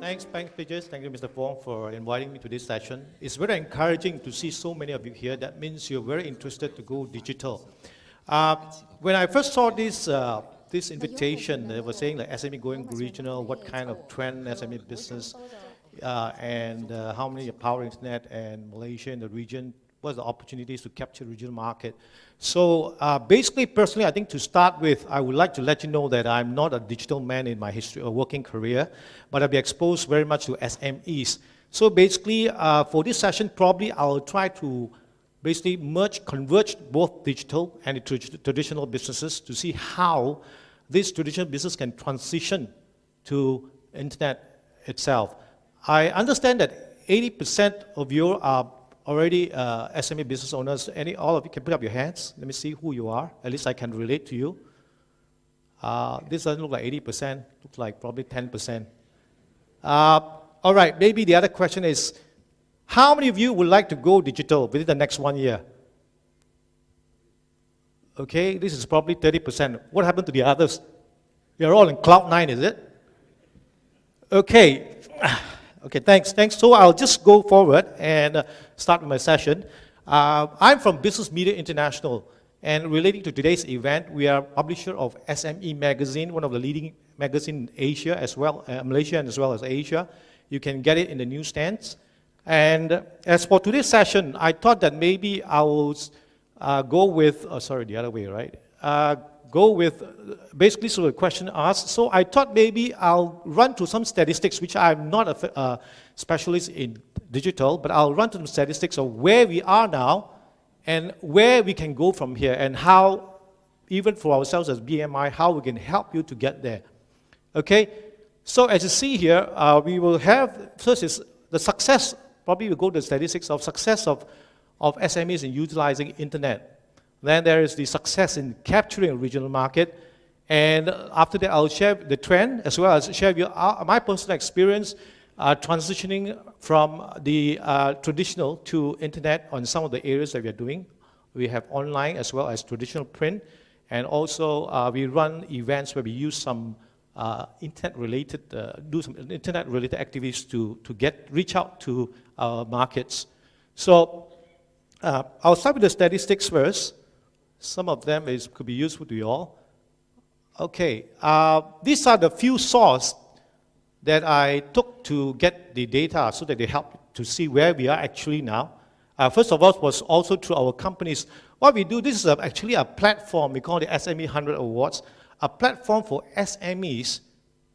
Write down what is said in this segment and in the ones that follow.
Thanks, PanPages. Thank you, Mr. Fong, for inviting me to this session. It's very encouraging to see so many of you here. That means you're very interested to go digital. When I first saw this invitation, they were saying like SME going regional, what kind of trend SME business, and how many power internet and Malaysia in the region, what are the opportunities to capture regional market. So basically, personally, I think to start with, I would like to let you know that I'm not a digital man in my history or working career, but I've been exposed very much to SMEs. So basically, for this session, probably I'll try to basically converge both digital and the traditional businesses to see how this traditional business can transition to internet itself. I understand that 80% of you are already SME business owners. All of you can put up your hands. Let me see who you are. At least I can relate to you. This doesn't look like 80%. Looks like probably 10%. All right, maybe the other question is, how many of you would like to go digital within the next 1 year? Okay, this is probably 30%. What happened to the others? You're all in cloud 9, is it? Okay. Okay, thanks. So I'll just go forward and start with my session. I'm from Business Media International, and relating to today's event, we are publisher of SME magazine, one of the leading magazines in Asia as well, Malaysia and as well as Asia. You can get it in the newsstands. And as for today's session, I thought that maybe I will go with, the other way, right? Go with basically sort of the question asked. So I thought maybe I'll run through some statistics, which I'm not a specialist in digital, but I'll run through some statistics of where we are now and where we can go from here, and how, even for ourselves as BMI, how we can help you to get there. Okay? So as you see here, we will have, first is the success, probably we'll go to the statistics of success of SMEs in utilizing internet. Then there is the success in capturing a regional market. And after that, I'll share the trend as well as share with you my personal experience transitioning from the traditional to internet on some of the areas that we are doing. We have online as well as traditional print. And also we run events where we use some internet-related, do some internet-related activities to reach out to our markets. So I'll start with the statistics first. Some of them could be useful to you all. Okay, these are the few sources that I took to get the data so that they help to see where we are actually now. First of all, was also through our companies. What we do, this is actually a platform, we call it SME 100 Awards, a platform for SMEs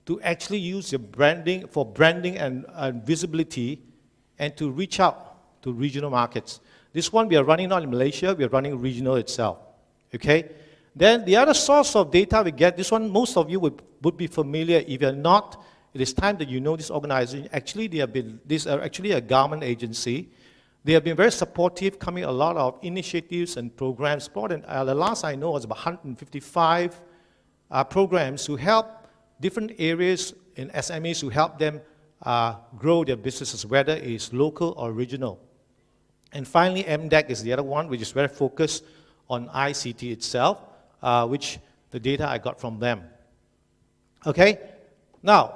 to actually use your branding for branding and visibility and to reach out to regional markets. This one we are running not in Malaysia, we are running regional itself. Okay? Then the other source of data we get, this one most of you would be familiar. If you're not, it is time that you know this organization. Actually, these are actually a government agency. They have been very supportive, coming a lot of initiatives and programs. The last I know was about 155 programs to help different areas in SMEs to help them grow their businesses, whether it's local or regional. And finally, MDEC is the other one, which is very focused on ICT itself, which the data I got from them. Okay? Now,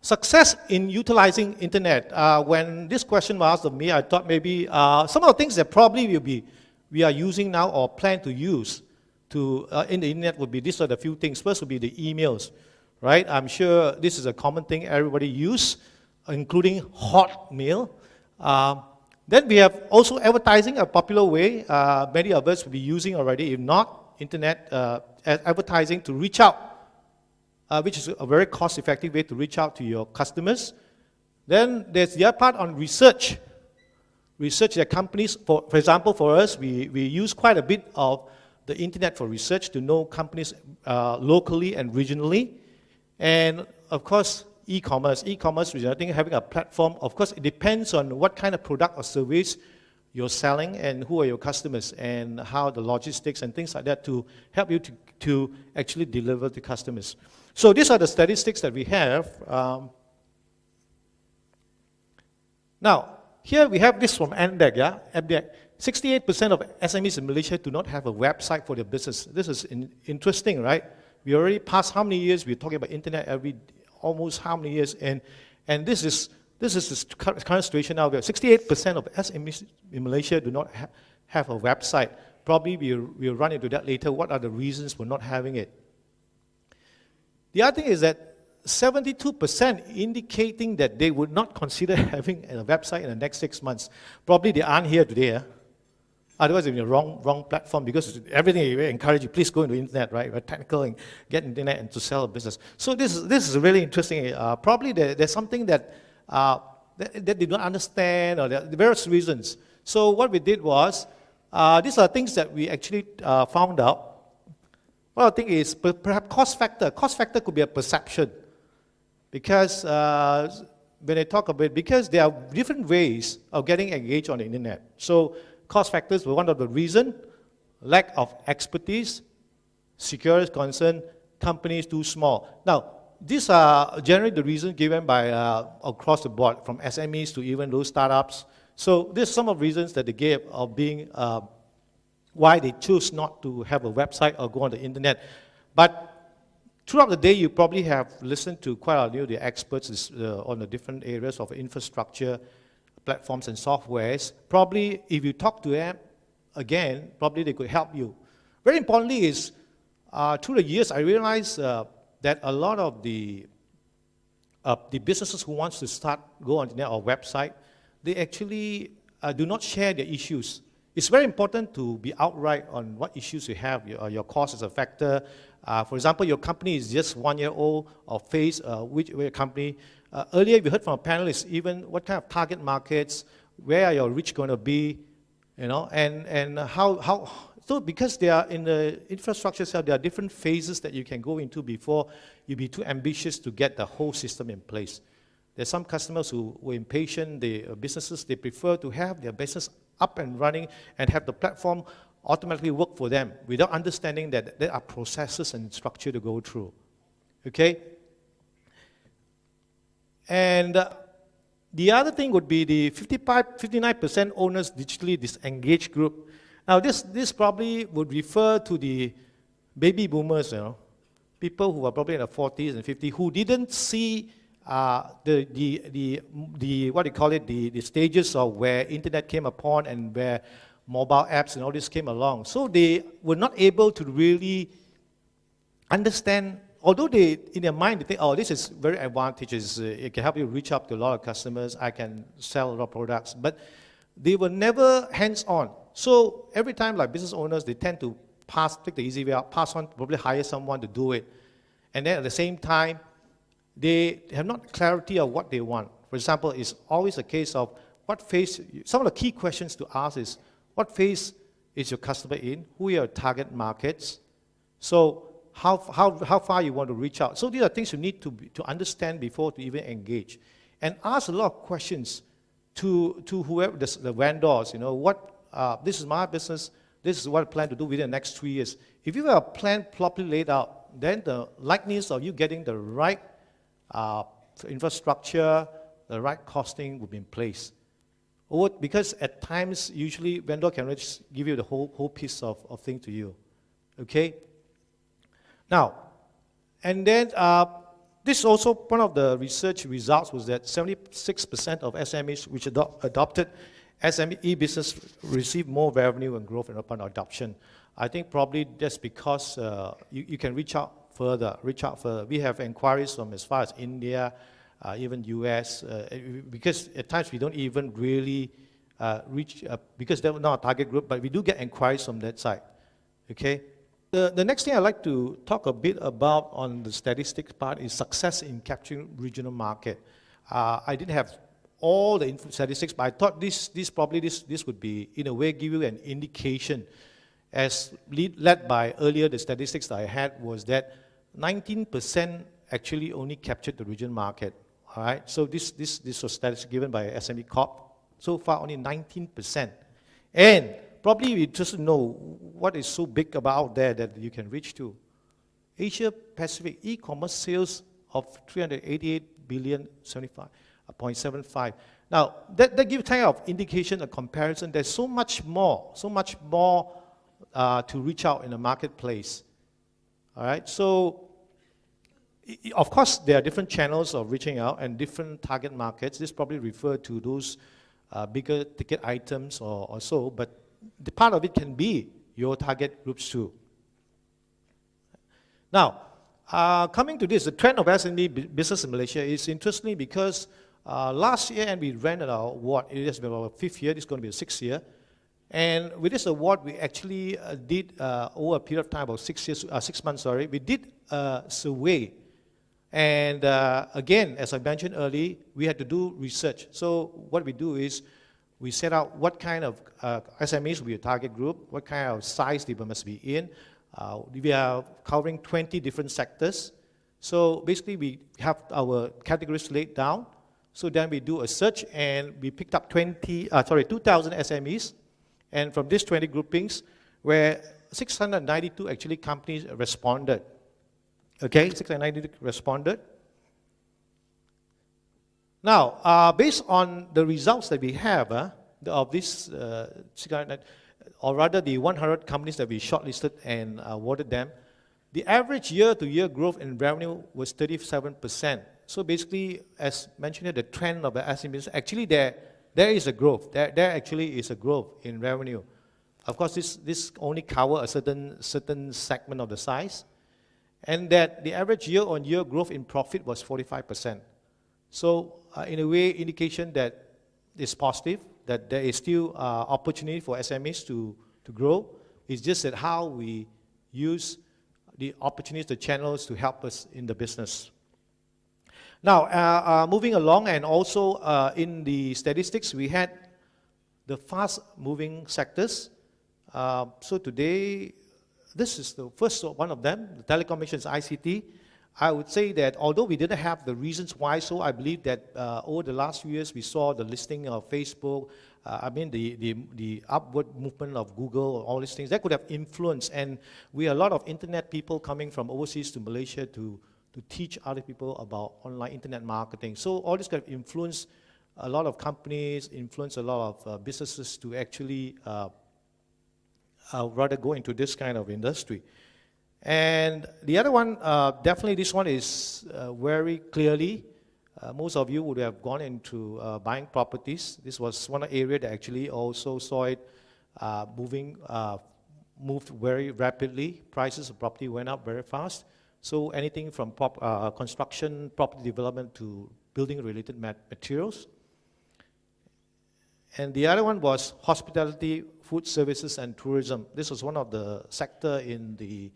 success in utilizing internet. When this question was asked of me, I thought maybe some of the things that probably we are using now or plan to use in the internet would be, these are the few things. First would be the emails, right? I'm sure this is a common thing everybody use, including Hotmail. Then we have also advertising, a popular way. Many of us will be using already, if not, internet advertising to reach out, which is a very cost-effective way to reach out to your customers. Then there's the other part on research. Research that companies, for example, for us, we use quite a bit of the internet for research to know companies locally and regionally. And of course, e-commerce, which I think having a platform, of course, it depends on what kind of product or service you're selling and who are your customers and how the logistics and things like that to help you to actually deliver to customers. So these are the statistics that we have. Now, here we have this from MDEC, yeah? MDEC. 68% of SMEs in Malaysia do not have a website for their business. This is interesting, right? We already passed how many years? We're talking about internet almost how many years? And And this is the current situation now. 68% of SMEs in Malaysia do not have a website. Probably we'll run into that later. What are the reasons for not having it? The other thing is that 72% indicating that they would not consider having a website in the next 6 months. Probably they aren't here today. Otherwise, they're in the wrong platform, because everything we encourage you, please go into the internet, right? We're technical and get internet and to sell a business. So this is really interesting. Probably there's something that they don't understand, or there are various reasons. So what we did was, these are things that we actually found out. One thing is perhaps cost factor. Cost factor could be a perception. Because when I talk about it, because there are different ways of getting engaged on the internet. So cost factors were one of the reasons. Lack of expertise, security concern, companies too small. Now, these are generally the reasons given by across the board, from SMEs to even those startups. So there's some of the reasons that they gave of being why they choose not to have a website or go on the internet. But throughout the day, you probably have listened to quite a few of the experts on the different areas of infrastructure, platforms, and softwares. Probably, if you talk to them again, probably they could help you. Very importantly is, through the years, I realized that a lot of the businesses who wants to go on the internet or website, they actually do not share their issues. It's very important to be outright on what issues you have. Your cost is a factor. For example, your company is just 1 year old, or phase, which company. Earlier, we heard from a panelist, even what kind of target markets, where are your reach going to be, and how. So because they are in the infrastructure side, there are different phases that you can go into before you be too ambitious to get the whole system in place. There's some customers who were impatient, businesses, they prefer to have their business up and running and have the platform automatically work for them without understanding that there are processes and structure to go through. Okay? And the other thing would be the 59% owners digitally disengaged group. Now this probably would refer to the baby boomers, people who are probably in their 40s and 50s, who didn't see the stages of where internet came upon and where mobile apps and all this came along. So they were not able to really understand, although they, in their mind, they think, oh, this is very advantageous, it can help you reach out to a lot of customers, I can sell a lot of products, but they were never hands-on. So every time, like business owners, they tend to take the easy way out, pass on, probably hire someone to do it. And then at the same time, they have not clarity of what they want. For example, it's always a case of what phase, some of the key questions to ask is, what phase is your customer in? Who are your target markets? So how far you want to reach out? So these are things you need to understand before to even engage. And ask a lot of questions to whoever, the vendors, this is my business, this is what I plan to do within the next 3 years. If you have a plan properly laid out, then the likeliness of you getting the right infrastructure, the right costing will be in place. Because at times, usually, vendor can just give you the whole piece of thing to you. Okay? Now, and then this is also one of the research results was that 76% of SMEs which adopted SME business received more revenue and growth upon adoption. I think probably that's because you can reach out further. We have inquiries from as far as India, even US, because at times we don't even really reach, because they're not a target group, but we do get inquiries from that side. Okay? The next thing I'd like to talk a bit about on the statistics part is success in capturing regional market. I didn't have all the statistics, but I thought this would be, in a way, give you an indication, as led by earlier the statistics that I had was that 19% actually only captured the regional market. All right, so this was statistics given by SME Corp. So far, only 19%. And probably we just know what is so big about there that you can reach to. Asia Pacific e-commerce sales of 388 billion, 75.75. Now, that gives kind of indication, a comparison. There's so much more to reach out in the marketplace. All right, so Of course, there are different channels of reaching out and different target markets. This probably refer to those bigger ticket items or so, but the part of it can be your target groups too. Now, coming to this, the trend of SME business in Malaysia is interesting because last year, and we ran an award, it has been our 5th year, this is going to be the 6th year, and with this award, we actually did, over a period of time, about 6 months, we did a survey. And again, as I mentioned earlier, we had to do research. So what we do is, we set out what kind of SMEs will be a target group, what kind of size they must be in. We are covering 20 different sectors. So basically, we have our categories laid down. So then we do a search, and we picked up 2,000 SMEs. And from these 20 groupings, where 692 actually companies responded. Okay, 692 responded. Now, based on the results that we have of this, or rather the 100 companies that we shortlisted and awarded them, the average year-to-year growth in revenue was 37%. So basically, as mentioned here, the trend of the SMEs, actually there is a growth. There actually is a growth in revenue. Of course, this only covers a certain segment of the size, and that the average year-on-year growth in profit was 45%. So in a way, indication that it's positive, that there is still opportunity for SMEs to grow. It's just that how we use the opportunities, the channels to help us in the business. Now, moving along, and also in the statistics, we had the fast-moving sectors. So today, this is the first one of them, the telecommunications ICT. I would say that although we didn't have the reasons why so, I believe that over the last few years we saw the listing of Facebook, the upward movement of Google, all these things, that could have influenced. And we have a lot of internet people coming from overseas to Malaysia to teach other people about online internet marketing. So all this could have influenced a lot of companies, influenced a lot of businesses to actually rather go into this kind of industry. And the other one, definitely this one is very clearly, most of you would have gone into buying properties. This was one area that actually also saw it moved very rapidly. Prices of property went up very fast. So anything from construction, property development to building-related materials. And the other one was hospitality, food services, and tourism. This was one of the sector in the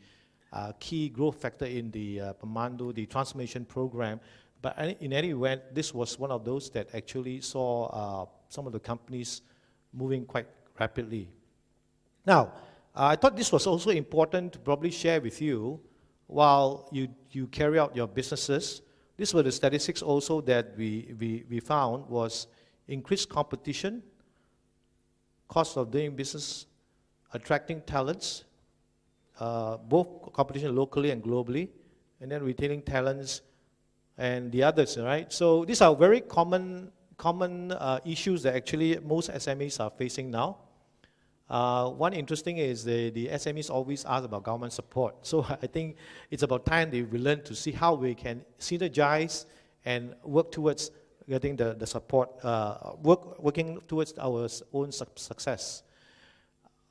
key growth factor in the Pemandu, the transformation program. But in any event, this was one of those that actually saw some of the companies moving quite rapidly. Now, I thought this was also important to probably share with you while you carry out your businesses. These were the statistics also that we found was increased competition, cost of doing business, attracting talents, both competition locally and globally, and then retaining talents and the others, right? So these are very common issues that actually most SMEs are facing now. One interesting is the SMEs always ask about government support. So I think it's about time that we learn to see how we can synergize and work towards getting the support, working towards our own success.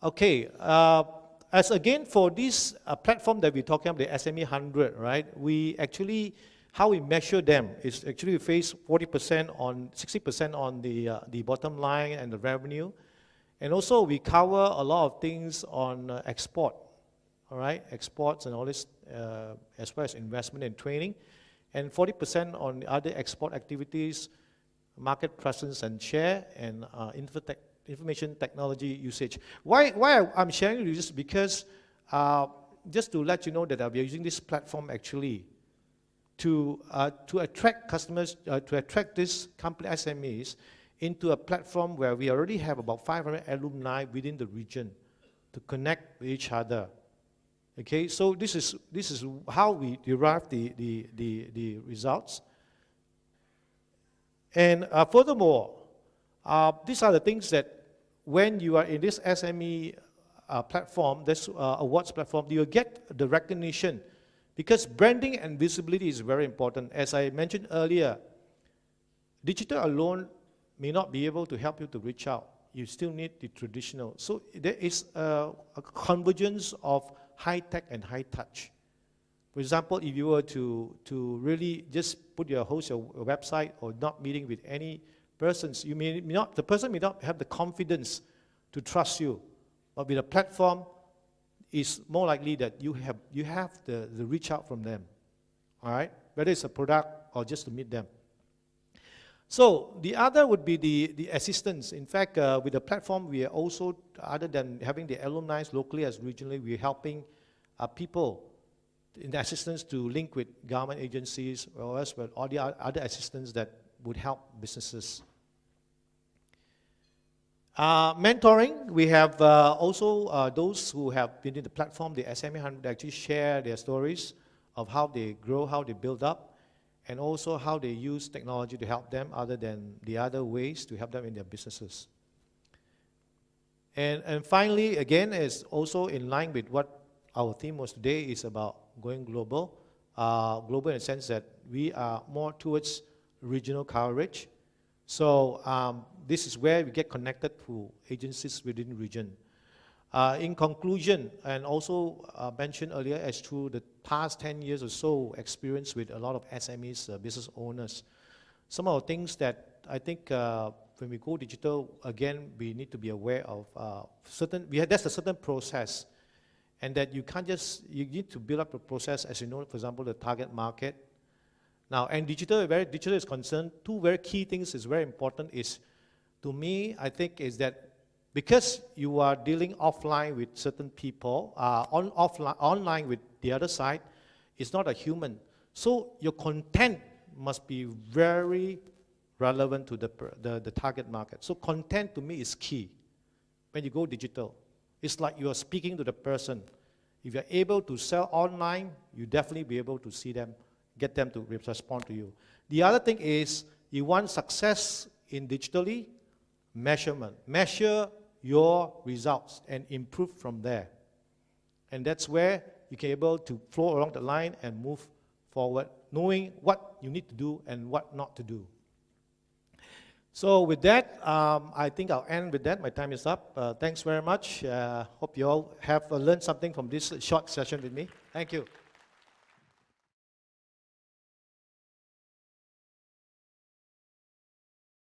Okay, as again for this platform that we're talking about, the SME 100, right? We actually, how we measure them is actually we face 60% on the bottom line and the revenue. And also we cover a lot of things on export, all right? Exports and all this, as well as investment and training. And 40% on other export activities, market presence and share, and information technology usage. Why I'm sharing with this? Because just to let you know that we are using this platform actually to attract customers, to attract these company SMEs into a platform where we already have about 500 alumni within the region to connect with each other. Okay, so this is how we derive the results. And furthermore, these are the things that when you are in this SME platform, this awards platform, you'll get the recognition Because branding and visibility is very important. As I mentioned earlier, digital alone may not be able to help you to reach out. You still need the traditional. So there is a convergence of high tech and high touch. For example, if you were to really just host your website or not meeting with any persons, the person may not have the confidence to trust you. But with a platform, it's more likely that you have the reach out from them. All right? Whether it's a product or just to meet them. So the other would be the assistance. In fact, with the platform, we are also, other than having the alumni locally as regionally, we're helping people in the assistance to link with government agencies or as well all the other assistance that would help businesses. Mentoring, we have also those who have been in the platform, the SME 100, actually share their stories of how they grow, how they build up, and also how they use technology to help them other than the other ways to help them in their businesses. And finally, again, is also in line with what our theme was today, is about going global. Global in the sense that we are more towards regional coverage. So this is where we get connected to agencies within the region. In conclusion, and also mentioned earlier, as through the past 10 years or so experience with a lot of SMEs, business owners, some of the things that I think when we go digital, again, we need to be aware of there's a certain process, and that you need to build up a process, as you know, for example, the target market. Now, and digital is concerned, two very key things is very important is, to me, I think, is that because you are dealing offline with certain people, online with the other side, it's not a human. So your content must be very relevant to the target market. So content to me is key when you go digital. It's like you are speaking to the person. If you're able to sell online, you definitely be able to see them, get them to respond to you. The other thing is, you want success in digitally, measurement. Measure your results and improve from there. And that's where you can be able to flow along the line and move forward, knowing what you need to do and what not to do. So with that, I think I'll end with that. My time is up. Thanks very much. Hope you all have learned something from this short session with me. Thank you.